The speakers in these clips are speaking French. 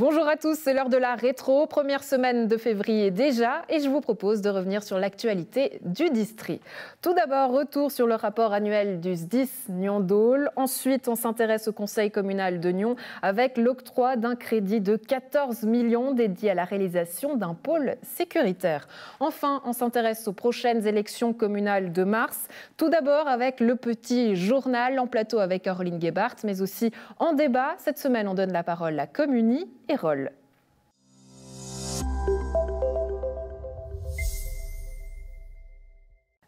Bonjour à tous, c'est l'heure de la rétro, première semaine de février déjà, et je vous propose de revenir sur l'actualité du district. Tout d'abord, retour sur le rapport annuel du SDIS Nyon-Dole. Ensuite, on s'intéresse au conseil communal de Nyon avec l'octroi d'un crédit de 14 millions dédié à la réalisation d'un pôle sécuritaire. Enfin, on s'intéresse aux prochaines élections communales de mars. Tout d'abord avec le petit journal en plateau avec Orline Gebhardt, mais aussi en débat. Cette semaine, on donne la parole à Communie et Roll.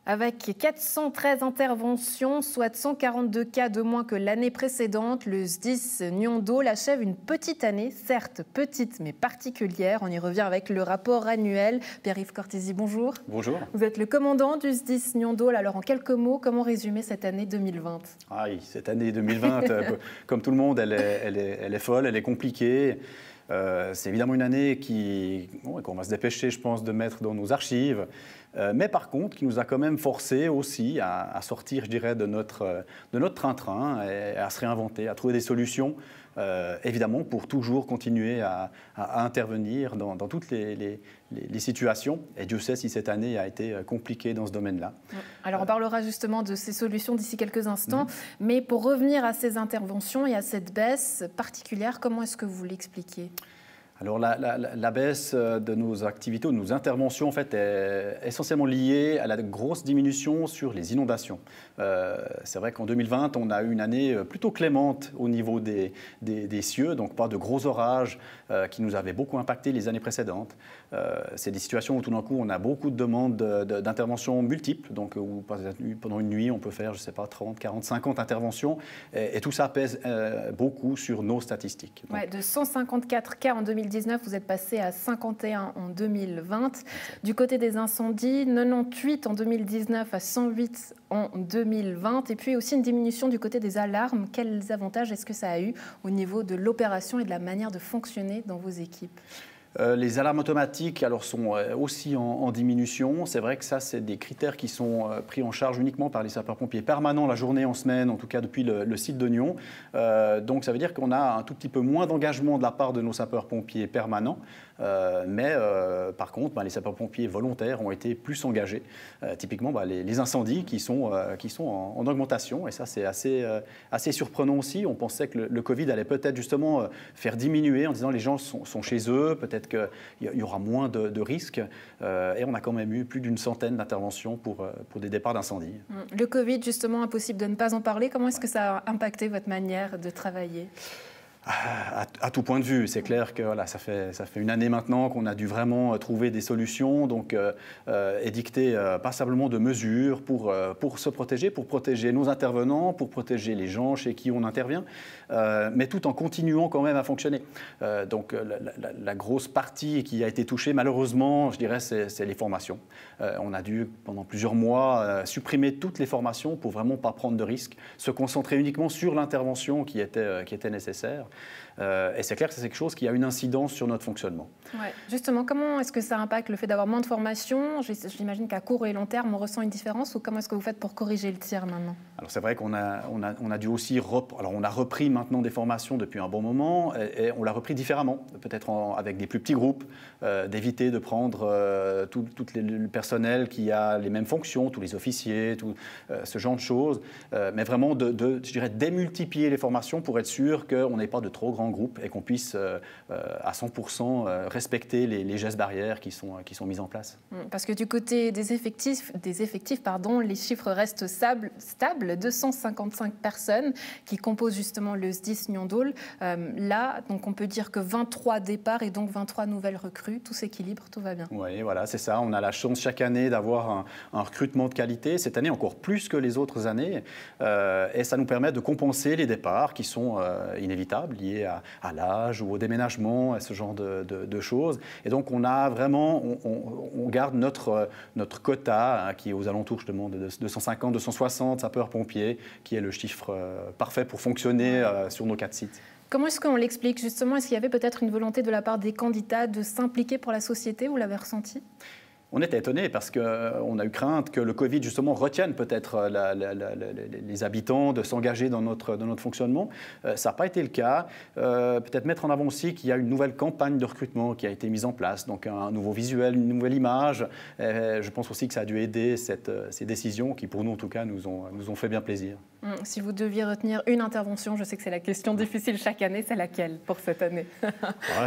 Avec 413 interventions, soit 142 cas de moins que l'année précédente, le SDIS Nyon-Dole achève une petite année, certes petite mais particulière. On y revient avec le rapport annuel. Pierre-Yves Cortési, bonjour. Bonjour. Vous êtes le commandant du SDIS Nyon-Dole. Alors en quelques mots, comment résumer cette année 2020 ? Ah oui, cette année 2020, comme tout le monde, elle est folle, elle est compliquée. C'est évidemment une année qu'on va se dépêcher, je pense, de mettre dans nos archives, mais par contre, qui nous a quand même forcé aussi à sortir, je dirais, de notre train-train et à se réinventer, à trouver des solutions, évidemment, pour toujours continuer à intervenir dans toutes les situations. Et Dieu sait si cette année a été compliquée dans ce domaine-là. Alors, on parlera justement de ces solutions d'ici quelques instants. Mais pour revenir à ces interventions et à cette baisse particulière, comment est-ce que vous l'expliquez ? Alors la baisse de nos activités, de nos interventions, en fait, est essentiellement liée à la grosse diminution sur les inondations. C'est vrai qu'en 2020, on a eu une année plutôt clémente au niveau des cieux, donc pas de gros orages qui nous avaient beaucoup impacté les années précédentes. C'est des situations où tout d'un coup, on a beaucoup de demandes d'interventions multiples, donc où pendant une nuit, on peut faire, je ne sais pas, 30, 40, 50 interventions, et tout ça pèse beaucoup sur nos statistiques. Donc, ouais, de 154 cas en 2019, vous êtes passé à 51 en 2020. Du côté des incendies, 98 en 2019 à 108 en 2020. Et puis aussi une diminution du côté des alarmes. Quels avantages est-ce que ça a eu au niveau de l'opération et de la manière de fonctionner dans vos équipes ? Les alarmes automatiques alors, sont aussi en diminution. C'est vrai que ça, c'est des critères qui sont pris en charge uniquement par les sapeurs-pompiers permanents la journée, en semaine, en tout cas depuis le site de Nyon. Donc ça veut dire qu'on a un tout petit peu moins d'engagement de la part de nos sapeurs-pompiers permanents. Mais par contre, les sapeurs-pompiers volontaires ont été plus engagés. Typiquement, les incendies qui sont en augmentation. Et ça, c'est assez surprenant aussi. On pensait que le Covid allait peut-être justement faire diminuer en disant les gens sont chez eux, peut-être qu'il y aura moins de risques. Et on a quand même eu plus d'une centaine d'interventions pour des départs d'incendie. Le Covid, justement, impossible de ne pas en parler. Comment est-ce que ça a impacté votre manière de travailler ? À tout point de vue, c'est clair que voilà, ça fait une année maintenant qu'on a dû vraiment trouver des solutions, donc édicter passablement de mesures pour se protéger, pour protéger nos intervenants, pour protéger les gens chez qui on intervient, mais tout en continuant quand même à fonctionner. Donc la grosse partie qui a été touchée, malheureusement, je dirais, c'est les formations. On a dû, pendant plusieurs mois, supprimer toutes les formations pour vraiment pas prendre de risques, se concentrer uniquement sur l'intervention qui était nécessaire. Et c'est clair que c'est quelque chose qui a une incidence sur notre fonctionnement. Ouais. Justement, comment est-ce que ça impacte le fait d'avoir moins de formation ? J'imagine qu'à court et long terme, on ressent une différence, ou comment est-ce que vous faites pour corriger le tir maintenant ? Alors c'est vrai qu'on a dû aussi... Alors on a repris maintenant des formations depuis un bon moment, et on l'a repris différemment, peut-être avec des plus petits groupes, d'éviter de prendre tout le personnel qui a les mêmes fonctions, tous les officiers, tout ce genre de choses, mais vraiment je dirais, démultiplier les formations pour être sûr qu'on n'ait pas de trop grands groupes et qu'on puisse à 100% respecter les gestes barrières qui sont mis en place. Parce que du côté des effectifs, les chiffres restent stables, 255 personnes qui composent justement le SDIS Nyon-Dole. Là, donc on peut dire que 23 départs et donc 23 nouvelles recrues, tout s'équilibre, tout va bien. Oui, voilà, c'est ça. On a la chance chaque année d'avoir un recrutement de qualité, cette année encore plus que les autres années, et ça nous permet de compenser les départs qui sont inévitables, liés à l'âge ou au déménagement, à ce genre de choses. Et donc on a vraiment, on garde notre quota qui est aux alentours, je demande, de 250, 260 sapeurs-pompiers, qui est le chiffre parfait pour fonctionner sur nos 4 sites. Comment est-ce qu'on l'explique justement ? Est-ce qu'il y avait peut-être une volonté de la part des candidats de s'impliquer pour la société ? Vous l'avez ressenti ? on était étonnés parce qu'on a eu crainte que le Covid, justement, retienne peut-être les habitants de s'engager dans notre fonctionnement. Ça n'a pas été le cas. Peut-être mettre en avant aussi qu'il y a une nouvelle campagne de recrutement qui a été mise en place, donc un nouveau visuel, une nouvelle image. Je pense aussi que ça a dû aider ces décisions qui, pour nous en tout cas, nous ont fait bien plaisir. Si vous deviez retenir une intervention, je sais que c'est la question difficile chaque année, c'est laquelle pour cette année?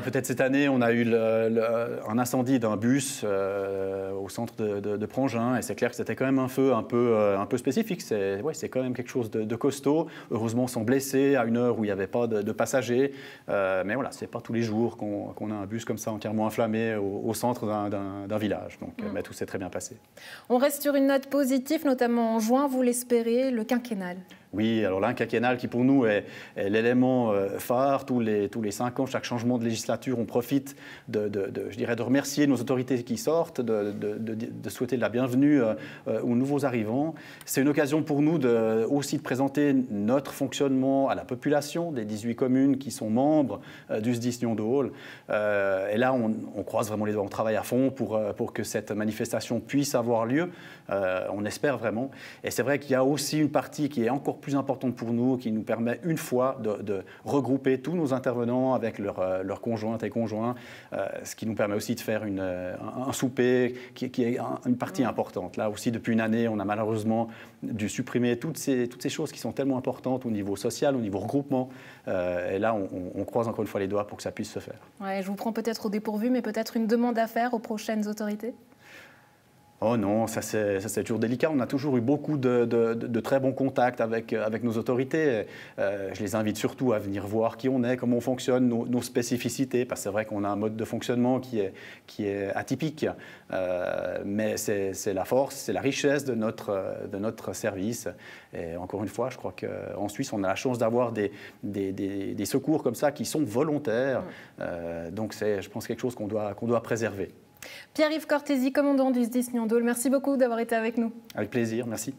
Peut-être cette année, on a eu un incendie d'un bus au centre de Prangin, et c'est clair que c'était quand même un feu un peu spécifique. C'est quand même quelque chose de costaud, heureusement sans blessés, à une heure où il n'y avait pas de passagers. Mais voilà, c'est pas tous les jours qu'on a un bus comme ça entièrement enflammé au centre d'un village. Donc mais tout s'est très bien passé. On reste sur une note positive, notamment en juin, vous l'espérez, le quinquennal. Oui, alors là, un quinquennal qui pour nous est l'élément phare. Tous les 5 ans, chaque changement de législature, on profite je dirais, de remercier nos autorités qui sortent, de souhaiter la bienvenue aux nouveaux arrivants. C'est une occasion pour nous aussi de présenter notre fonctionnement à la population des 18 communes qui sont membres du SDIS Nyons-de-Waal. Et là, on croise vraiment les doigts, on travaille à fond pour que cette manifestation puisse avoir lieu. On espère vraiment. Et c'est vrai qu'il y a aussi une partie qui est encore plus importante pour nous, qui nous permet une fois de regrouper tous nos intervenants avec leurs conjointes et conjoints, ce qui nous permet aussi de faire un souper qui est une partie importante. Là aussi, depuis une année, on a malheureusement dû supprimer toutes ces choses qui sont tellement importantes au niveau social, au niveau regroupement. Et là, on croise encore une fois les doigts pour que ça puisse se faire. Ouais, je vous prends peut-être au dépourvu, mais peut-être une demande à faire aux prochaines autorités? Oh non, ça c'est toujours délicat. On a toujours eu beaucoup de très bons contacts avec nos autorités. Je les invite surtout à venir voir qui on est, comment on fonctionne, nos spécificités, parce que c'est vrai qu'on a un mode de fonctionnement qui est atypique. Mais c'est la force, c'est la richesse de notre service. Et encore une fois, je crois qu'en Suisse, on a la chance d'avoir des secours comme ça qui sont volontaires. Donc c'est, je pense, quelque chose qu'on doit préserver. Pierre-Yves Cortési, commandant du SDIS Nyons-de-Waal, merci beaucoup d'avoir été avec nous. Avec plaisir, merci.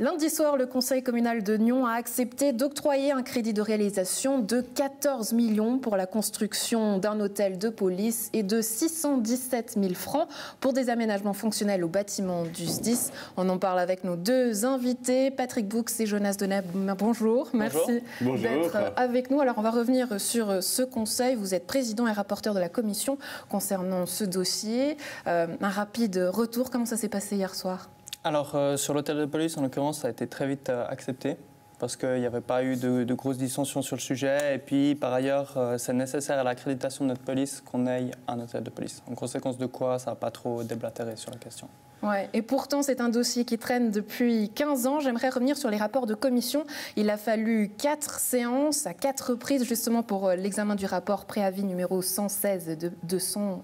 Lundi soir, le conseil communal de Nyons a accepté d'octroyer un crédit de réalisation de 14 millions pour la construction d'un hôtel de police et de 617 000 francs pour des aménagements fonctionnels au bâtiment du SDIS. On en parle avec nos deux invités, Patrick Boux et Jonas Deneb. Bonjour, merci d'être avec nous. Alors, on va revenir sur ce conseil. Vous êtes président et rapporteur de la commission concernant ce dossier. Un rapide retour, comment ça s'est passé hier soir ? Alors, sur l'hôtel de police, en l'occurrence, ça a été très vite accepté parce qu'il n'y avait pas eu de grosses dissensions sur le sujet. Et puis, par ailleurs, c'est nécessaire à l'accréditation de notre police qu'on ait un hôtel de police. En conséquence de quoi, ça n'a pas trop déblatéré sur la question. Ouais, et pourtant, c'est un dossier qui traîne depuis 15 ans. J'aimerais revenir sur les rapports de commission. Il a fallu 4 séances à 4 reprises, justement, pour l'examen du rapport préavis numéro 116 de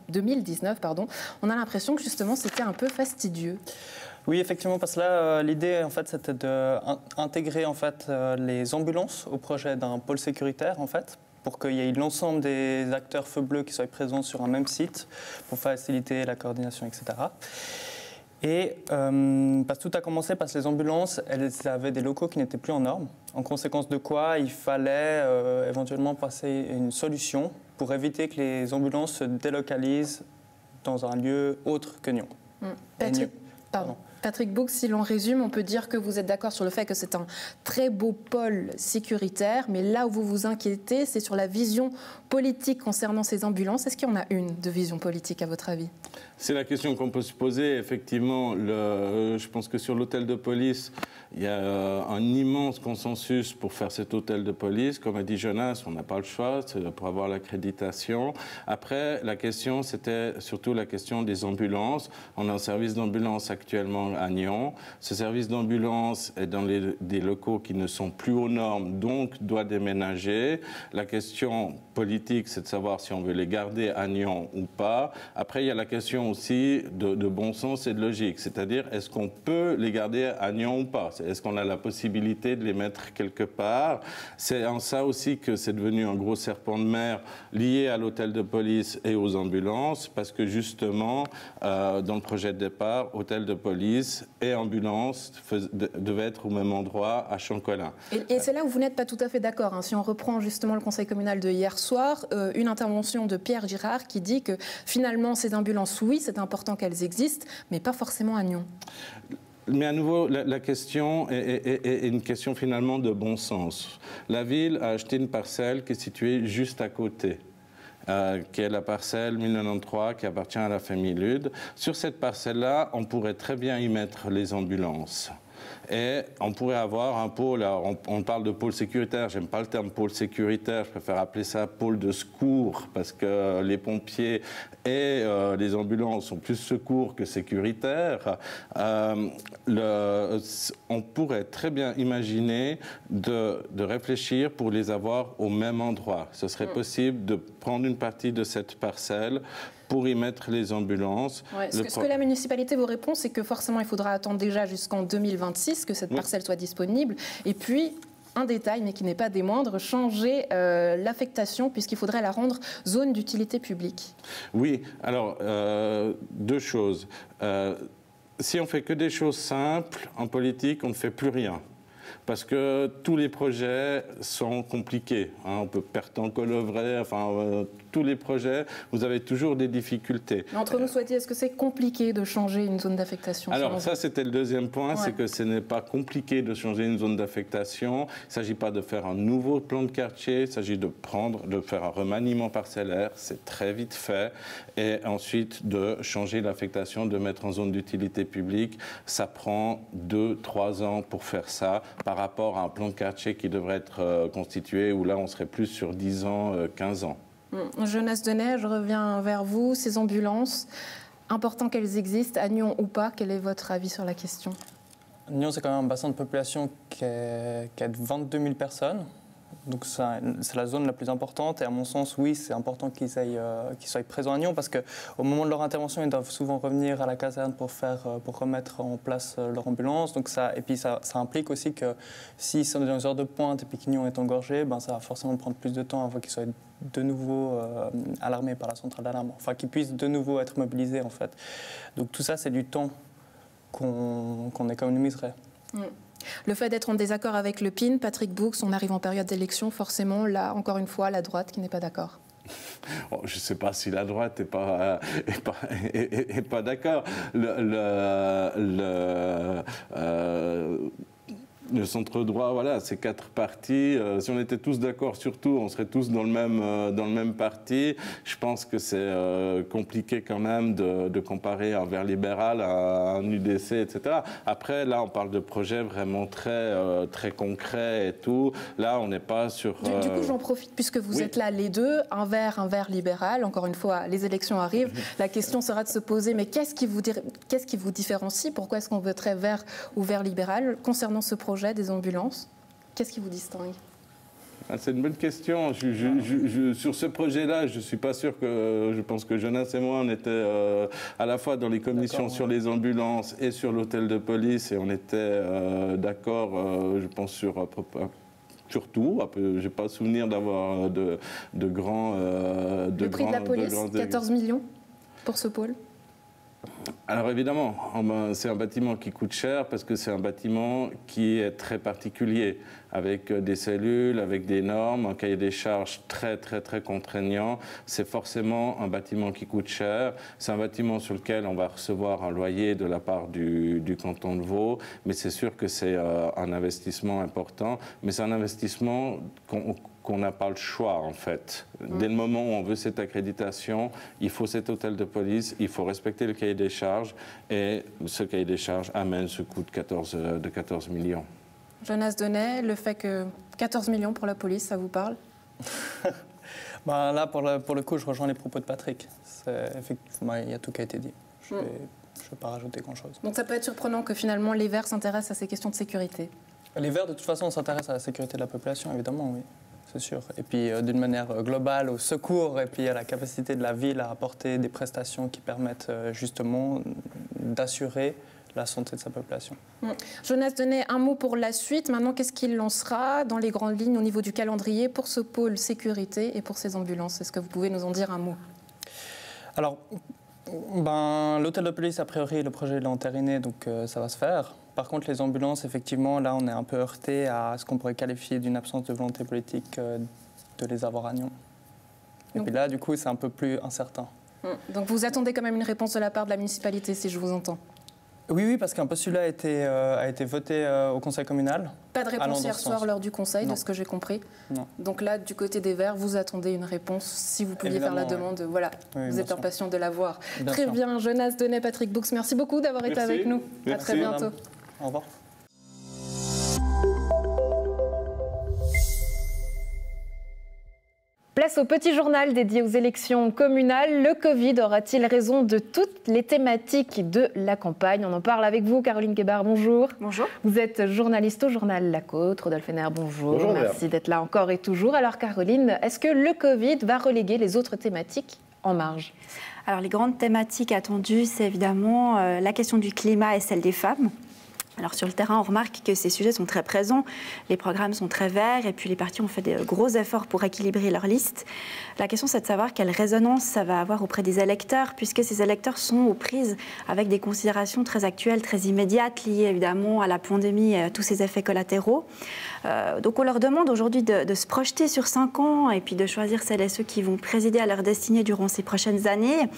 2019. On a l'impression que, justement, c'était un peu fastidieux. Oui, effectivement, parce que là, l'idée, en fait, c'était d'intégrer les ambulances au projet d'un pôle sécuritaire, en fait, pour qu'il y ait l'ensemble des acteurs feu bleu qui soient présents sur un même site, pour faciliter la coordination, etc. Et parce que tout a commencé parce que les ambulances, elles avaient des locaux qui n'étaient plus en normes. En conséquence de quoi, il fallait éventuellement passer une solution pour éviter que les ambulances se délocalisent dans un lieu autre que Nyons. Patrick Boux, si l'on résume, on peut dire que vous êtes d'accord sur le fait que c'est un très beau pôle sécuritaire, mais là où vous vous inquiétez, c'est sur la vision politique concernant ces ambulances. Est-ce qu'il y en a une de vision politique, à votre avis ? C'est la question qu'on peut se poser. Effectivement, je pense que sur l'hôtel de police, il y a un immense consensus pour faire cet hôtel de police. Comme a dit Jonas, on n'a pas le choix pour avoir l'accréditation. Après, la question, c'était surtout la question des ambulances. On a un service d'ambulance actuellement à Nyons. Ce service d'ambulance est dans des locaux qui ne sont plus aux normes, donc doit déménager. La question politique, c'est de savoir si on veut les garder à Nyons ou pas. Après, il y a la question aussi de bon sens et de logique, c'est-à-dire est-ce qu'on peut les garder à Nyons ou pas ? Est-ce qu'on a la possibilité de les mettre quelque part ? C'est en ça aussi que c'est devenu un gros serpent de mer lié à l'hôtel de police et aux ambulances, parce que justement, dans le projet de départ, hôtel de police, police et ambulance devaient être au même endroit à Champ-Colin. Et c'est là où vous n'êtes pas tout à fait d'accord. Hein. Si on reprend justement le conseil communal de hier soir, une intervention de Pierre Girard qui dit que finalement ces ambulances, oui, c'est important qu'elles existent, mais pas forcément à Nyon. Mais à nouveau, la question est une question finalement de bon sens. La ville a acheté une parcelle qui est située juste à côté. Qui est la parcelle 1093 qui appartient à la famille Lude. Sur cette parcelle-là, on pourrait très bien y mettre les ambulances. Et on pourrait avoir un pôle, alors on parle de pôle sécuritaire, j'aime pas le terme pôle sécuritaire, je préfère appeler ça pôle de secours, parce que les pompiers et les ambulances sont plus secours que sécuritaires. On pourrait très bien imaginer de réfléchir pour les avoir au même endroit. Ce serait possible de prendre une partie de cette parcelle pour y mettre les ambulances. Ouais, ce que la municipalité vous répond, c'est que forcément, il faudra attendre déjà jusqu'en 2026 que cette parcelle soit disponible. Et puis, un détail, mais qui n'est pas des moindres, changer l'affectation, puisqu'il faudrait la rendre zone d'utilité publique. Oui, alors, deux choses. Si on fait que des choses simples, en politique, on ne fait plus rien. Parce que tous les projets sont compliqués. Hein. On peut perdre en Colovray, enfin, tous les projets, vous avez toujours des difficultés. Mais entre nous, soit dit, est-ce que c'est compliqué de changer une zone d'affectation? Alors ça, c'était le deuxième point, c'est que ce n'est pas compliqué de changer une zone d'affectation. Il ne s'agit pas de faire un nouveau plan de quartier, il s'agit de faire un remaniement parcellaire, c'est très vite fait. Et ensuite, de changer l'affectation, de mettre en zone d'utilité publique. Ça prend 2-3 ans pour faire ça, par rapport à un plan de quartier qui devrait être constitué, où là, on serait plus sur 10 ans, 15 ans. Jonas Denay, je reviens vers vous. Ces ambulances, important qu'elles existent, à Nyon ou pas, quel est votre avis sur la question? Nyon, c'est quand même un bassin de population qui est de 22 000 personnes. Donc c'est la zone la plus importante et à mon sens, oui, c'est important qu'ils soient présents à Nyon parce qu'au moment de leur intervention, ils doivent souvent revenir à la caserne pour remettre en place leur ambulance. Donc et puis ça implique aussi que s'ils sont dans les heures de pointe et puis que Nyon est engorgé, ben ça va forcément prendre plus de temps avant qu'ils soient de nouveau alarmés par la centrale d'alarme. Enfin, qu'ils puissent de nouveau être mobilisés en fait. Donc tout ça, c'est du temps qu'on économiserait. Le fait d'être en désaccord avec le PIN, Patrick Boux, on arrive en période d'élection, forcément, là, encore une fois, la droite qui n'est pas d'accord. Oh, je ne sais pas si la droite n'est pas d'accord. Le centre-droit, voilà, c'est 4 partis. Si on était tous d'accord sur tout, on serait tous dans le même parti. Je pense que c'est compliqué quand même de comparer un Vert libéral à un UDC, etc. Après, là, on parle de projets vraiment très concrets et tout. Là, on n'est pas sur... Du coup, j'en profite, puisque vous êtes là les deux, un Vert libéral. Encore une fois, les élections arrivent. La question sera de se poser, mais qu'est-ce qui vous différencie? Pourquoi est-ce qu'on voterait Vert ou Vert libéral concernant ce projet des ambulances? Qu'est-ce qui vous distingue? C'est une bonne question. Sur ce projet-là, je ne suis pas sûr que... Je pense que Jonas et moi, on était à la fois dans les commissions sur les ambulances et sur l'hôtel de police, et on était d'accord, je pense, sur tout. Je n'ai pas souvenir d'avoir de grands... le prix de la police, 14 millions pour ce pôle? Alors évidemment, c'est un bâtiment qui coûte cher parce que c'est un bâtiment qui est très particulier, avec des cellules, avec des normes, un cahier des charges très contraignant. C'est forcément un bâtiment qui coûte cher. C'est un bâtiment sur lequel on va recevoir un loyer de la part du canton de Vaud, mais c'est sûr que c'est un investissement important. Mais c'est un investissement qu'on n'a pas le choix, en fait. Dès le moment où on veut cette accréditation, il faut cet hôtel de police, il faut respecter le cahier des charges, et ce cahier des charges amène ce coût de 14 millions. Jonas Denay, le fait que 14 millions pour la police, ça vous parle? Là, pour le coup, je rejoins les propos de Patrick. Effectivement, il y a tout qui a été dit. Je ne vais pas rajouter grand-chose. Donc ça peut être surprenant que finalement les Verts s'intéressent à ces questions de sécurité? Les Verts, de toute façon, s'intéressent à la sécurité de la population, évidemment, oui. C'est sûr. Et puis, d'une manière globale, au secours et puis à la capacité de la ville à apporter des prestations qui permettent justement d'assurer la santé de sa population. Jonas Denay, un mot pour la suite. Maintenant, qu'est-ce qu'il lancera dans les grandes lignes au niveau du calendrier pour ce pôle sécurité et pour ces ambulances? Est-ce que vous pouvez nous en dire un mot? Alors, L'hôtel de police, a priori, le projet est entériné, donc ça va se faire. Par contre, les ambulances, effectivement, là, on est un peu heurté à ce qu'on pourrait qualifier d'une absence de volonté politique de les avoir à Nyon. Et puis là, du coup, c'est un peu plus incertain. Donc vous attendez quand même une réponse de la part de la municipalité, si je vous entends? Oui, parce qu'un postulat a été voté au conseil communal. Pas de réponse hier soir lors du conseil, de ce que j'ai compris. Non. Donc là, du côté des Verts, vous attendez une réponse, si vous pouviez faire la demande. Voilà, oui, vous êtes impatient de la voir. Très sûr. bien, Jonas Donnet, Patrick Boux, merci beaucoup d'avoir été avec nous. Merci. À très bientôt. Madame. Au revoir. Place au petit journal dédié aux élections communales. Le Covid aura-t-il raison de toutes les thématiques de la campagne? On en parle avec vous, Caroline Guébard, bonjour. Bonjour. Vous êtes journaliste au journal La Côte. Rodolphe Henner, bonjour. Bonjour. Merci d'être là encore et toujours. Alors Caroline, est-ce que le Covid va reléguer les autres thématiques en marge? Alors les grandes thématiques attendues, c'est évidemment la question du climat et celle des femmes. Alors sur le terrain, on remarque que ces sujets sont très présents, les programmes sont très verts et puis les partis ont fait de gros efforts pour équilibrer leur liste. La question, c'est de savoir quelle résonance ça va avoir auprès des électeurs, puisque ces électeurs sont aux prises avec des considérations très actuelles, très immédiates, liées évidemment à la pandémie et à tous ses effets collatéraux. Donc on leur demande aujourd'hui de se projeter sur 5 ans et puis de choisir celles et ceux qui vont présider à leur destinée durant ces prochaines années.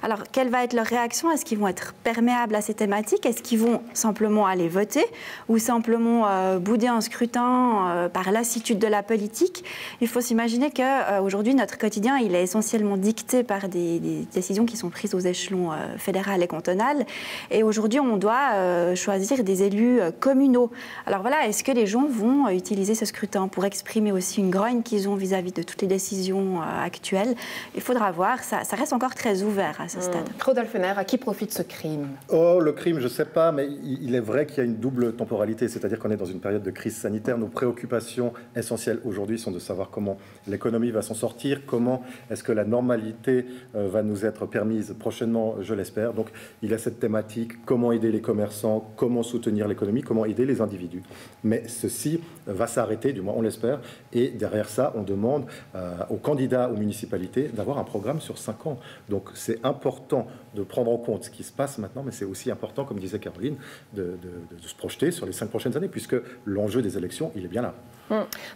Alors quelle va être leur réaction? Est-ce qu'ils vont être perméables à ces thématiques? Est-ce qu'ils vont simplement aller voter ou simplement bouder un scrutin par lassitude de la politique? Il faut s'imaginer qu'aujourd'hui, notre quotidien, il est essentiellement dicté par des décisions qui sont prises aux échelons fédéral et cantonal. Et aujourd'hui, on doit choisir des élus communaux. Alors voilà, est-ce que les gens vont utiliser ce scrutin pour exprimer aussi une grogne qu'ils ont vis-à-vis de toutes les décisions actuelles? Il faudra voir, ça reste encore très ouvert à ce stade. Rodolphe Henner, à qui profite ce crime? Oh, le crime, je ne sais pas, mais il est vrai qu'il y a une double temporalité, c'est-à-dire qu'on est dans une période de crise sanitaire. Nos préoccupations essentielles aujourd'hui sont de savoir comment l'économie va s'en sortir, comment est-ce que la normalité va nous être permise prochainement, je l'espère. Donc il y a cette thématique, comment aider les commerçants, comment soutenir l'économie, comment aider les individus. Mais ceci va s'arrêter, du moins on l'espère, et derrière ça, on demande aux candidats aux municipalités d'avoir un programme sur 5 ans. Donc c'est important de prendre en compte ce qui se passe maintenant, mais c'est aussi important, comme disait Caroline, de se projeter sur les 5 prochaines années, puisque l'enjeu des élections, il est bien là.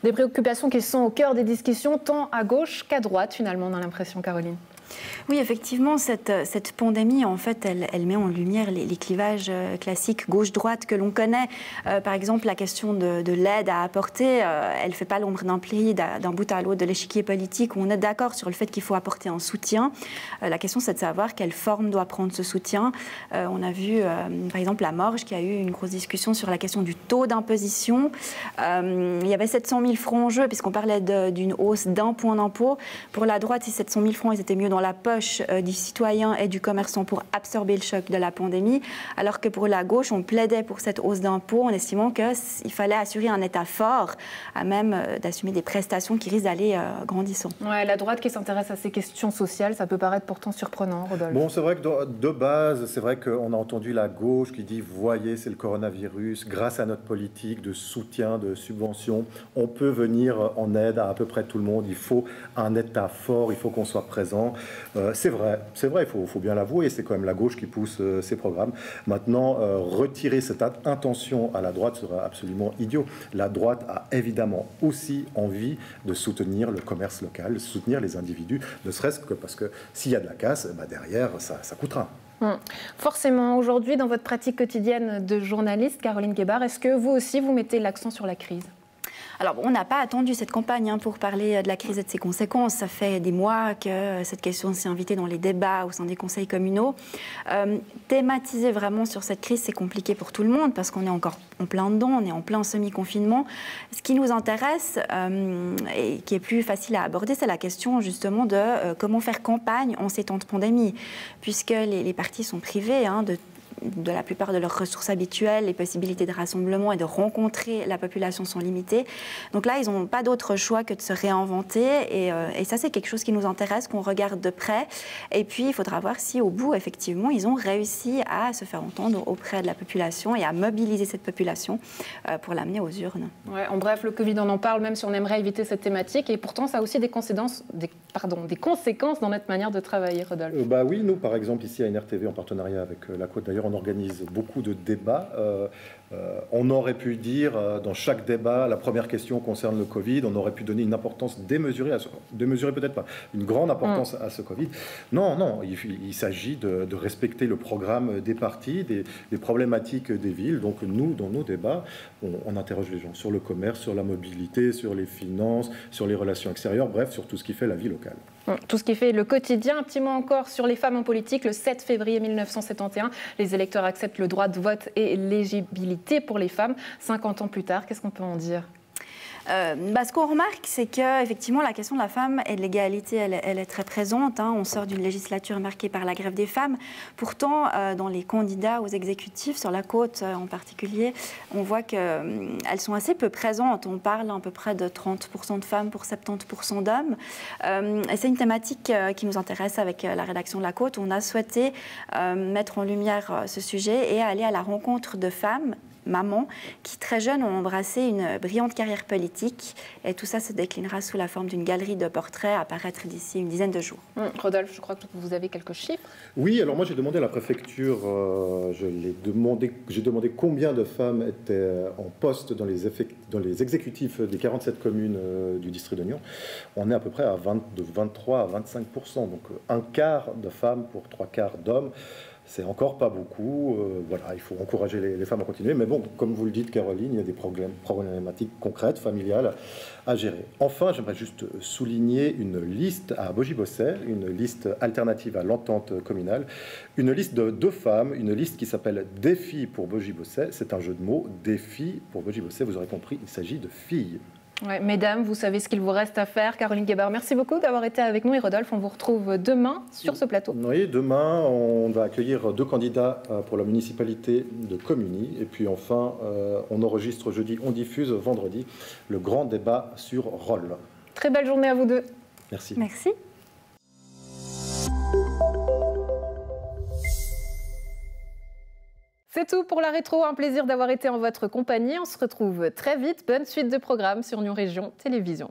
Des préoccupations qui sont au cœur des discussions, tant à gauche qu'à droite, finalement, on a l'impression, Caroline. Oui, effectivement, cette pandémie, en fait, elle met en lumière les clivages classiques gauche-droite que l'on connaît. Par exemple, la question de l'aide à apporter, elle ne fait pas l'ombre d'un pli d'un bout à l'autre de l'échiquier politique où on est d'accord sur le fait qu'il faut apporter un soutien. La question, c'est de savoir quelle forme doit prendre ce soutien. On a vu, par exemple, la Morge qui a eu une grosse discussion sur la question du taux d'imposition. Il y avait 700 000 francs en jeu, puisqu'on parlait d'une hausse d'1 point d'impôt. Pour la droite, si 700 000 francs, ils étaient mieux dans la poche du citoyen et du commerçant pour absorber le choc de la pandémie, alors que pour la gauche, on plaidait pour cette hausse d'impôts en estimant qu'il fallait assurer un État fort à même d'assumer des prestations qui risquent d'aller grandissant. Ouais, la droite qui s'intéresse à ces questions sociales, ça peut paraître pourtant surprenant, Rodolphe. Bon, c'est vrai que de base, c'est vrai qu'on a entendu la gauche qui dit « Voyez, c'est le coronavirus, grâce à notre politique de soutien, de subvention, on peut venir en aide à peu près tout le monde. Il faut un État fort, il faut qu'on soit présent. » C'est vrai, il faut bien l'avouer, c'est quand même la gauche qui pousse ces programmes. Maintenant, retirer cette intention à la droite sera absolument idiot. La droite a évidemment aussi envie de soutenir le commerce local, de soutenir les individus, ne serait-ce que parce que s'il y a de la casse, derrière, ça coûtera. Forcément, aujourd'hui, dans votre pratique quotidienne de journaliste, Caroline Guébard, est-ce que vous aussi, vous mettez l'accent sur la crise ? Alors, on n'a pas attendu cette campagne pour parler de la crise et de ses conséquences. Ça fait des mois que cette question s'est invitée dans les débats au sein des conseils communaux. Thématiser vraiment sur cette crise, c'est compliqué pour tout le monde parce qu'on est encore en plein dedans, on est en plein semi-confinement. Ce qui nous intéresse et qui est plus facile à aborder, c'est la question justement de comment faire campagne en ces temps de pandémie, puisque les partis sont privés de la plupart de leurs ressources habituelles, les possibilités de rassemblement et de rencontrer la population sont limitées. Donc là, ils n'ont pas d'autre choix que de se réinventer et ça, c'est quelque chose qui nous intéresse, qu'on regarde de près. Et puis, il faudra voir si au bout, effectivement, ils ont réussi à se faire entendre auprès de la population et à mobiliser cette population pour l'amener aux urnes. Ouais, en bref, le Covid, on en parle, même si on aimerait éviter cette thématique. Et pourtant, ça a aussi des conséquences dans notre manière de travailler, Rodolphe. Oui, nous, par exemple, ici à NRTV, en partenariat avec la Côte, d'ailleurs, on organise beaucoup de débats. On aurait pu dire, dans chaque débat, la première question concerne le Covid, on aurait pu donner une importance démesurée, démesurée peut-être pas, une grande importance à ce Covid. Non, il s'agit de respecter le programme des partis, des problématiques des villes. Donc nous, dans nos débats, on interroge les gens sur le commerce, sur la mobilité, sur les finances, sur les relations extérieures, bref, sur tout ce qui fait la vie locale. Tout ce qui fait le quotidien. Un petit mot encore sur les femmes en politique. Le 7 février 1971, les électeurs acceptent le droit de vote et l'éligibilité pour les femmes. 50 ans plus tard, qu'est-ce qu'on peut en dire ? Ce qu'on remarque, c'est qu'effectivement, la question de la femme et de l'égalité, elle est très présente. On sort d'une législature marquée par la grève des femmes. Pourtant, dans les candidats aux exécutifs, sur la côte en particulier, on voit qu'elles sont assez peu présentes. On parle à peu près de 30% de femmes pour 70% d'hommes. Et c'est une thématique qui nous intéresse avec la rédaction de la côte. On a souhaité mettre en lumière ce sujet et aller à la rencontre de femmes, mamans, qui très jeunes ont embrassé une brillante carrière politique. Et tout ça se déclinera sous la forme d'une galerie de portraits à paraître d'ici une dizaine de jours. Rodolphe, je crois que vous avez quelques chiffres. Oui, alors moi j'ai demandé à la préfecture, j'ai demandé combien de femmes étaient en poste dans les exécutifs des 47 communes du district de Nyon. On est à peu près de 23 à 25%, donc un quart de femmes pour 3/4 d'hommes. C'est encore pas beaucoup. Il faut encourager les femmes à continuer. Mais bon, comme vous le dites, Caroline, il y a des problématiques concrètes, familiales à gérer. Enfin, j'aimerais juste souligner une liste à Bogy-Bosset, une liste alternative à l'entente communale, une liste de 2 femmes, une liste qui s'appelle Défi pour Bogy-Bosset. C'est un jeu de mots. Défi pour Bogy-Bosset, vous aurez compris, il s'agit de filles. Ouais, mesdames, vous savez ce qu'il vous reste à faire. Caroline Guébard, merci beaucoup d'avoir été avec nous. Et Rodolphe, on vous retrouve demain sur ce plateau. Oui, demain, on va accueillir 2 candidats pour la municipalité de Communy. Et puis enfin, on enregistre jeudi, on diffuse vendredi le grand débat sur Rolle. Très belle journée à vous deux. Merci. Merci. C'est tout pour la rétro, un plaisir d'avoir été en votre compagnie. On se retrouve très vite. Bonne suite de programmes sur Nyon Région Télévision.